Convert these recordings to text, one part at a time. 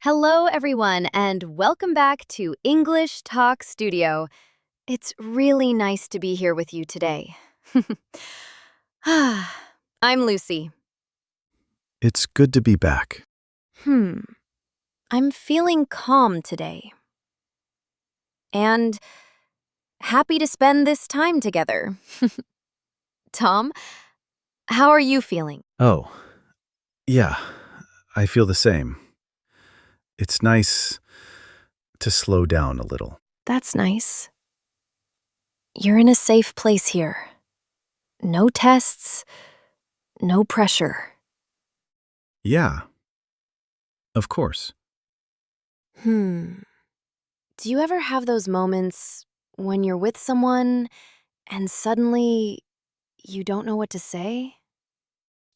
Hello, everyone, and welcome back to English Talk Studio. It's really nice to be here with you today. I'm Lucy. It's good to be back. I'm feeling calm today. And happy to spend this time together. Tom, how are you feeling? Oh, yeah, I feel the same. It's nice to slow down a little. That's nice. You're in a safe place here. No tests, no pressure. Yeah, of course. Do you ever have those moments when you're with someone and suddenly you don't know what to say?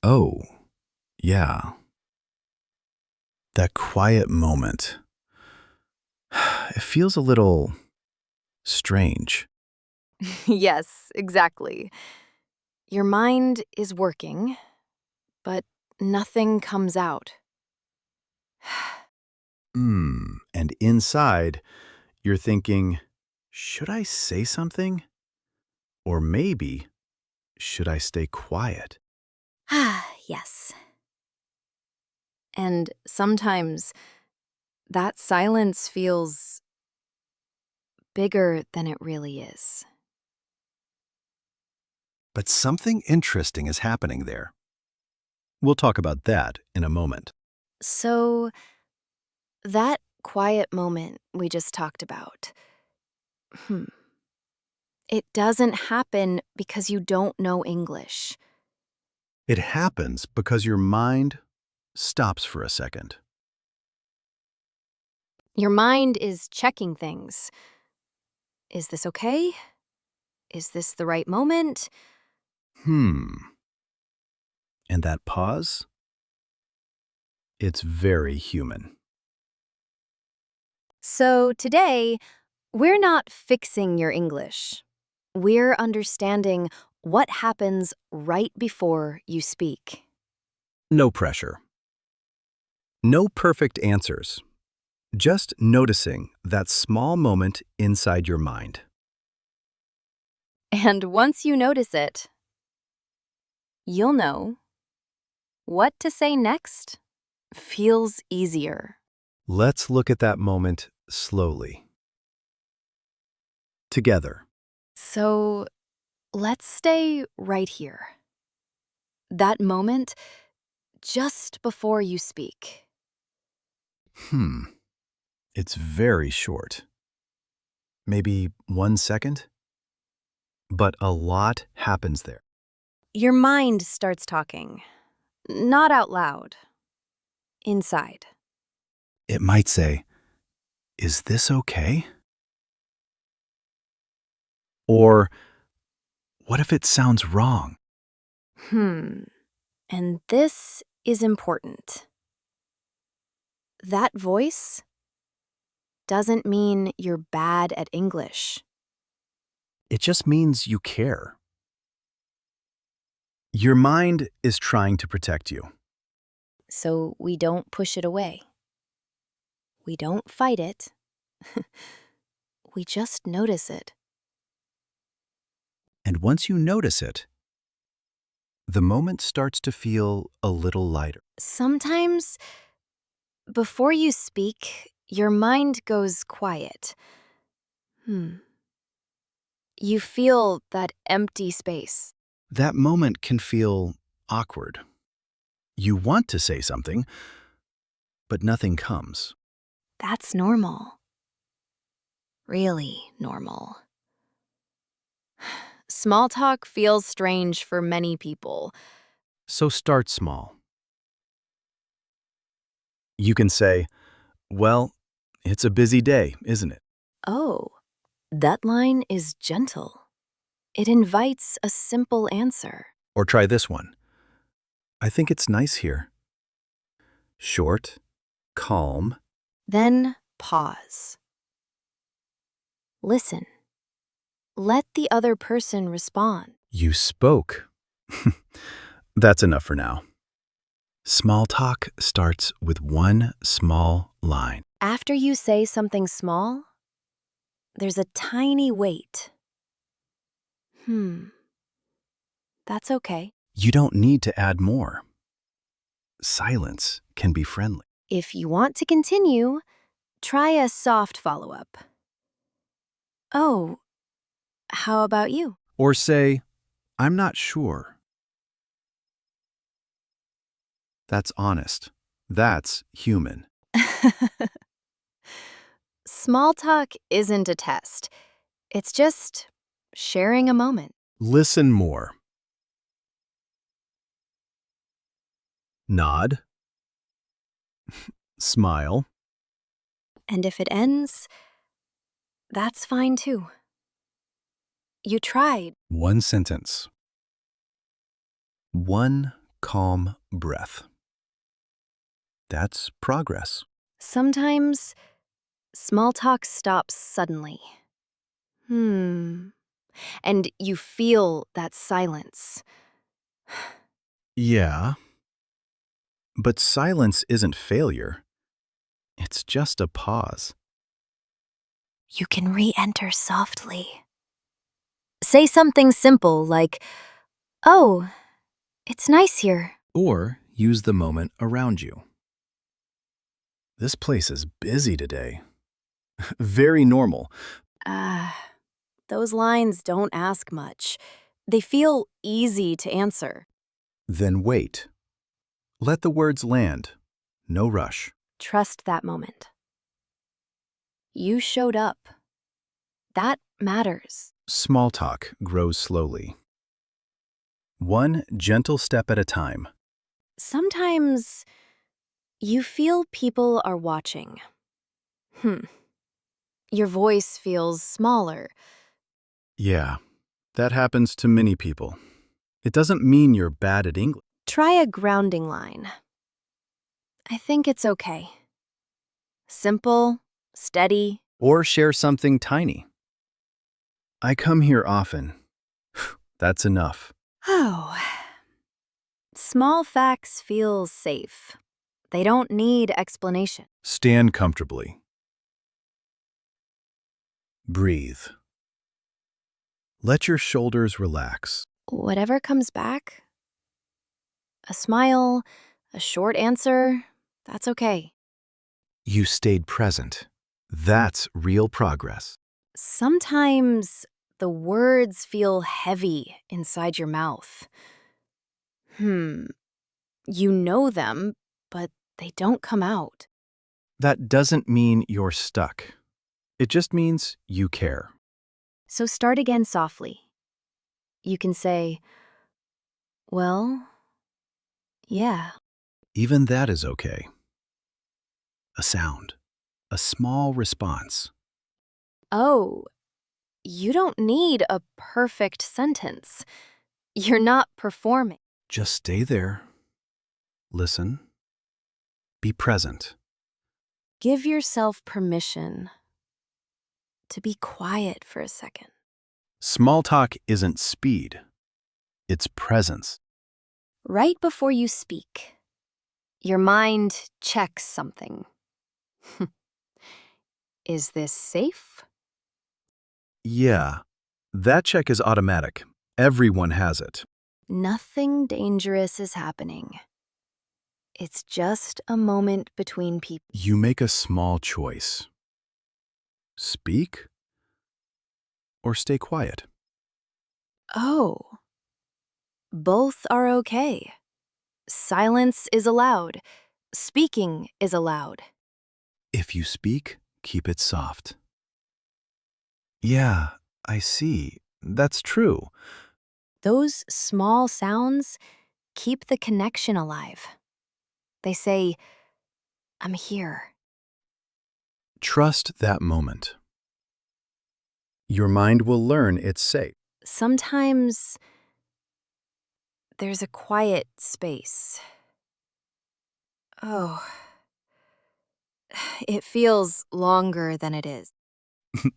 Oh, yeah. That quiet moment. It feels a little strange. Yes, exactly. Your mind is working, but nothing comes out. And inside, you're thinking, should I say something? Or maybe, should I stay quiet? Yes. And sometimes that silence feels bigger than it really is. But something interesting is happening there. We'll talk about that in a moment. So, that quiet moment we just talked about, it doesn't happen because you don't know English. It happens because your mind stops for a second. Your mind is checking things. Is this okay? Is this the right moment? And that pause? It's very human. So today, we're not fixing your English. We're understanding what happens right before you speak. No pressure. No perfect answers. Just noticing that small moment inside your mind. And once you notice it, you'll know what to say next feels easier. Let's look at that moment slowly. Together. So let's stay right here. That moment just before you speak. It's very short. Maybe 1 second? But a lot happens there. Your mind starts talking, not out loud, inside. It might say, "Is this okay?" Or, "What if it sounds wrong?" And this is important. That voice doesn't mean you're bad at English. It just means you care. Your mind is trying to protect you. So we don't push it away. We don't fight it. We just notice it. And once you notice it, the moment starts to feel a little lighter. Sometimes, before you speak, your mind goes quiet. You feel that empty space. That moment can feel awkward. You want to say something, but nothing comes. That's normal. Really normal. Small talk feels strange for many people. So start small. You can say, "Well, it's a busy day, isn't it?" Oh, that line is gentle. It invites a simple answer. Or try this one. "I think it's nice here." Short, calm. Then pause. Listen. Let the other person respond. You spoke. That's enough for now. Small talk starts with one small line. After you say something small, there's a tiny wait. That's okay. You don't need to add more. Silence can be friendly. If you want to continue, try a soft follow-up. Oh, how about you? Or say, I'm not sure. That's honest. That's human. Small talk isn't a test. It's just sharing a moment. Listen more. Nod. Smile. And if it ends, that's fine too. You tried. One sentence. One calm breath. That's progress. Sometimes small talk stops suddenly. And you feel that silence. Yeah. But silence isn't failure. It's just a pause. You can re-enter softly. Say something simple like, "Oh, it's nice here." Or use the moment around you. This place is busy today. Very normal. Those lines don't ask much. They feel easy to answer. Then wait. Let the words land. No rush. Trust that moment. You showed up. That matters. Small talk grows slowly. One gentle step at a time. Sometimes you feel people are watching. Your voice feels smaller. Yeah, that happens to many people. It doesn't mean you're bad at English. Try a grounding line. I think it's okay. Simple, steady. Or share something tiny. I come here often. That's enough. Oh. Small facts feel safe. They don't need explanation. Stand comfortably. Breathe. Let your shoulders relax. Whatever comes back, a smile, a short answer, that's okay. You stayed present. That's real progress. Sometimes the words feel heavy inside your mouth. You know them, but they don't come out. That doesn't mean you're stuck. It just means you care. So start again softly. You can say, well, yeah. Even that is okay. A sound. A small response. Oh, you don't need a perfect sentence. You're not performing. Just stay there. Listen. Be present. Give yourself permission to be quiet for a second. Small talk isn't speed. It's presence. Right before you speak, your mind checks something. Is this safe? Yeah, that check is automatic. Everyone has it. Nothing dangerous is happening. It's just a moment between people. You make a small choice. Speak or stay quiet. Oh, both are okay. Silence is allowed. Speaking is allowed. If you speak, keep it soft. Yeah, I see. That's true. Those small sounds keep the connection alive. They say, I'm here. Trust that moment. Your mind will learn it's safe. Sometimes there's a quiet space. Oh, it feels longer than it is.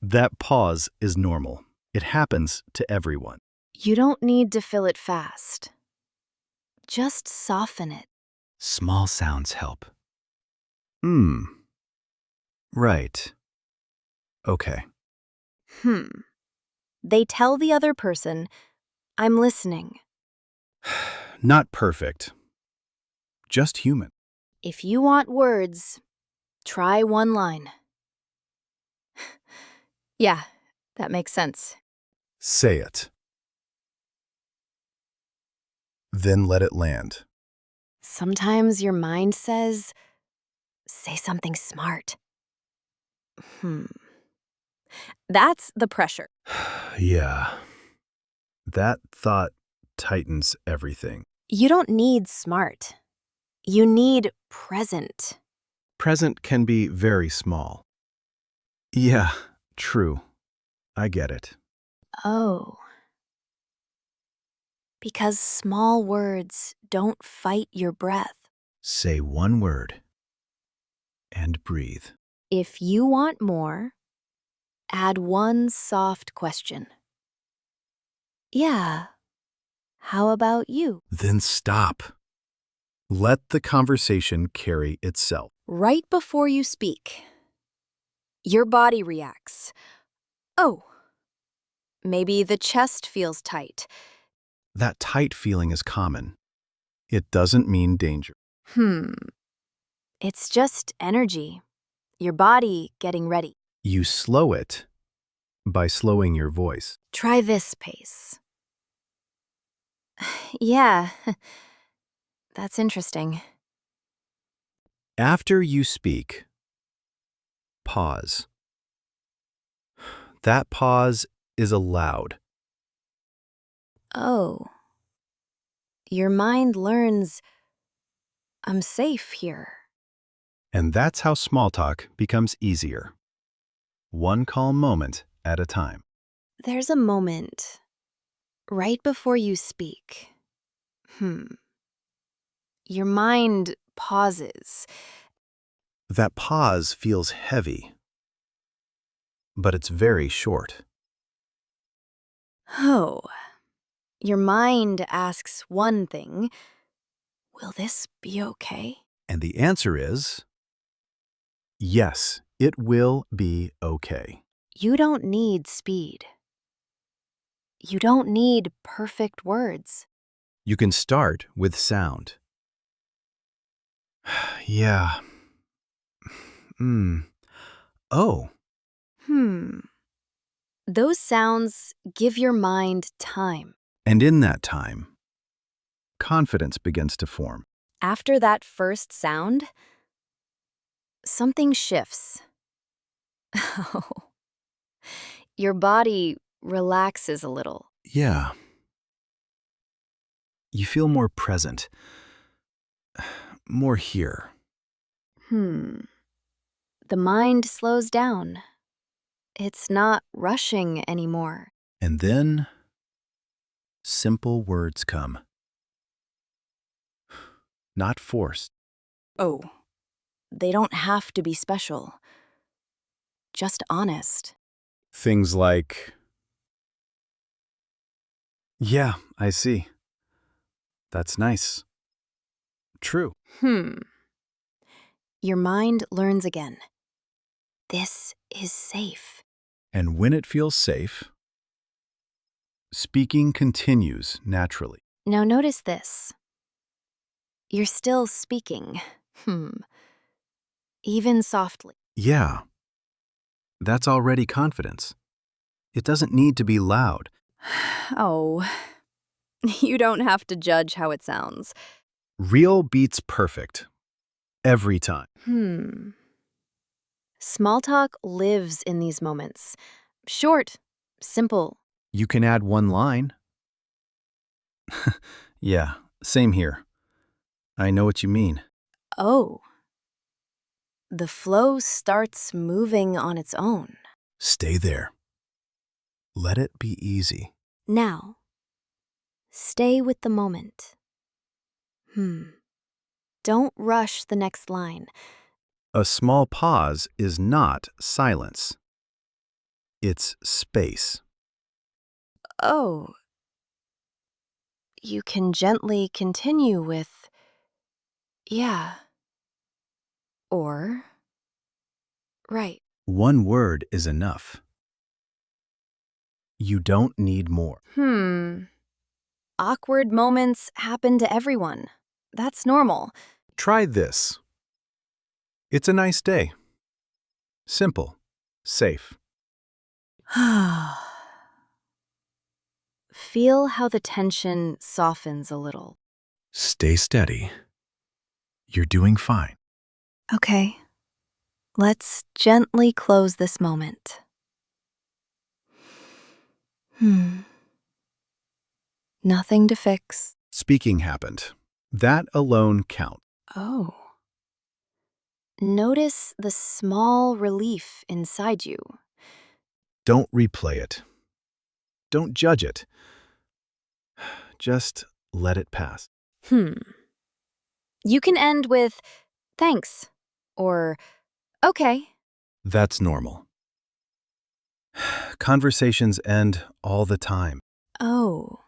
That pause is normal. It happens to everyone. You don't need to fill it fast. Just soften it. Small sounds help. Right. Okay. They tell the other person, I'm listening. Not perfect. Just human. If you want words, try one line. Yeah, that makes sense. Say it. Then let it land. Sometimes your mind says, say something smart. That's the pressure. Yeah. That thought tightens everything. You don't need smart. You need present. Present can be very small. Yeah, true. I get it. Oh. Because small words don't fight your breath. Say one word and breathe. If you want more, add one soft question. Yeah. How about you? Then stop. Let the conversation carry itself. Right before you speak, your body reacts. Oh, maybe the chest feels tight. That tight feeling is common. It doesn't mean danger. It's just energy. Your body getting ready. You slow it by slowing your voice. Try this pace. Yeah, that's interesting. After you speak, pause. That pause is allowed. Oh. Your mind learns, I'm safe here. And that's how small talk becomes easier. One calm moment at a time. There's a moment right before you speak. Your mind pauses. That pause feels heavy, but it's very short. Oh. Your mind asks one thing. Will this be okay? And the answer is yes, it will be okay. You don't need speed. You don't need perfect words. You can start with sound. Yeah. Oh, Those sounds give your mind time. and in that time, confidence begins to form. After that first sound, something shifts. Your body relaxes a little. Yeah. You feel more present, more here. The mind slows down. It's not rushing anymore. And then simple words come. Not forced. Oh, they don't have to be special. Just honest. Things like, yeah, I see. That's nice. True. Your mind learns again. This is safe. And when it feels safe, speaking continues naturally. Now notice this. You're still speaking. Even softly. Yeah, that's already confidence. It doesn't need to be loud. Oh, you don't have to judge how it sounds. Real beats perfect. Every time. Small talk lives in these moments. Short, simple. You can add one line. Yeah, same here. I know what you mean. Oh, the flow starts moving on its own. Stay there. Let it be easy. Now, stay with the moment. Don't rush the next line. A small pause is not silence. It's space. Oh, you can gently continue with, yeah. Or Right. One word is enough. You don't need more. Awkward moments happen to everyone. That's normal. Try this. It's a nice day. Simple. Safe. Feel how the tension softens a little. Stay steady. You're doing fine. Okay. Let's gently close this moment. Nothing to fix. Speaking happened. That alone counts. Oh. Notice the small relief inside you. Don't replay it. Don't judge it. Just let it pass. You can end with thanks or okay. That's normal. Conversations end all the time. Oh.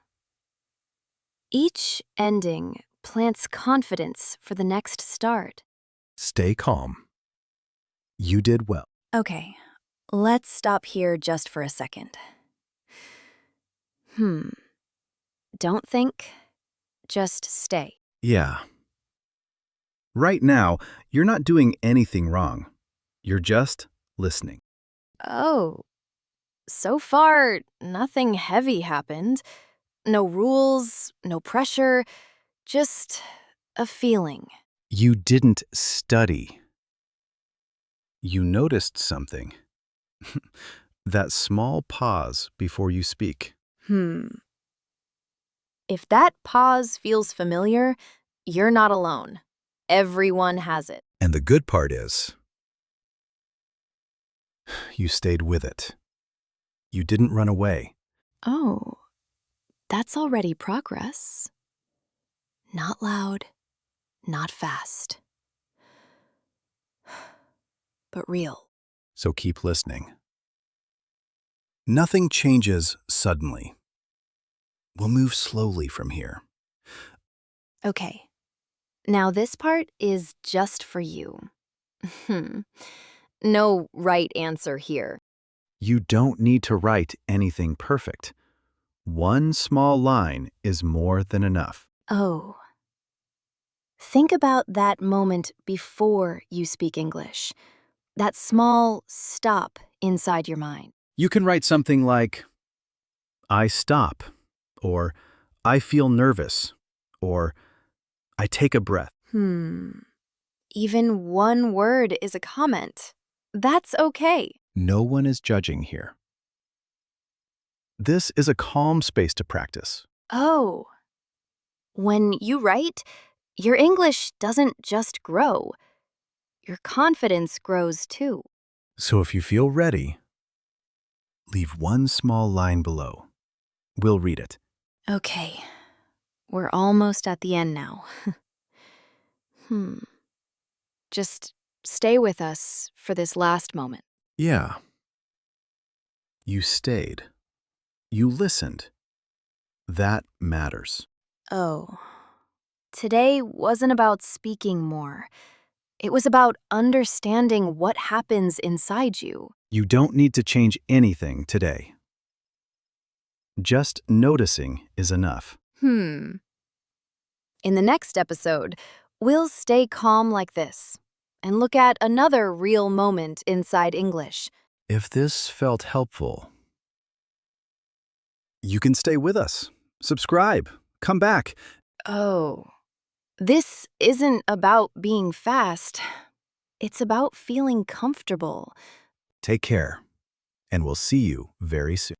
Each ending plants confidence for the next start. Stay calm. You did well. Okay, let's stop here just for a second. Don't think, just stay. Yeah. Right now, you're not doing anything wrong. You're just listening. Oh, so far, nothing heavy happened. No rules, no pressure, just a feeling. You didn't study. You noticed something. That small pause before you speak. If that pause feels familiar, you're not alone. Everyone has it. And the good part is, you stayed with it. You didn't run away. Oh, that's already progress. Not loud, not fast, but real. So keep listening. Nothing changes suddenly. We'll move slowly from here. Okay, now this part is just for you. No right answer here. You don't need to write anything perfect. One small line is more than enough. Oh. Think about that moment before you speak English. That small stop inside your mind. You can write something like, I stop, or I feel nervous, or I take a breath. Even one word is a comment. That's okay. No one is judging here. This is a calm space to practice. Oh. When you write, your English doesn't just grow. Your confidence grows too. So if you feel ready, leave one small line below. We'll read it. Okay. We're almost at the end now. Just stay with us for this last moment. Yeah. You stayed. You listened. That matters. Oh. Today wasn't about speaking more. It was about understanding what happens inside you. You don't need to change anything today. Just noticing is enough. In the next episode, we'll stay calm like this and look at another real moment inside English. If this felt helpful, you can stay with us. Subscribe. Come back. Oh, this isn't about being fast. It's about feeling comfortable. Take care, and we'll see you very soon.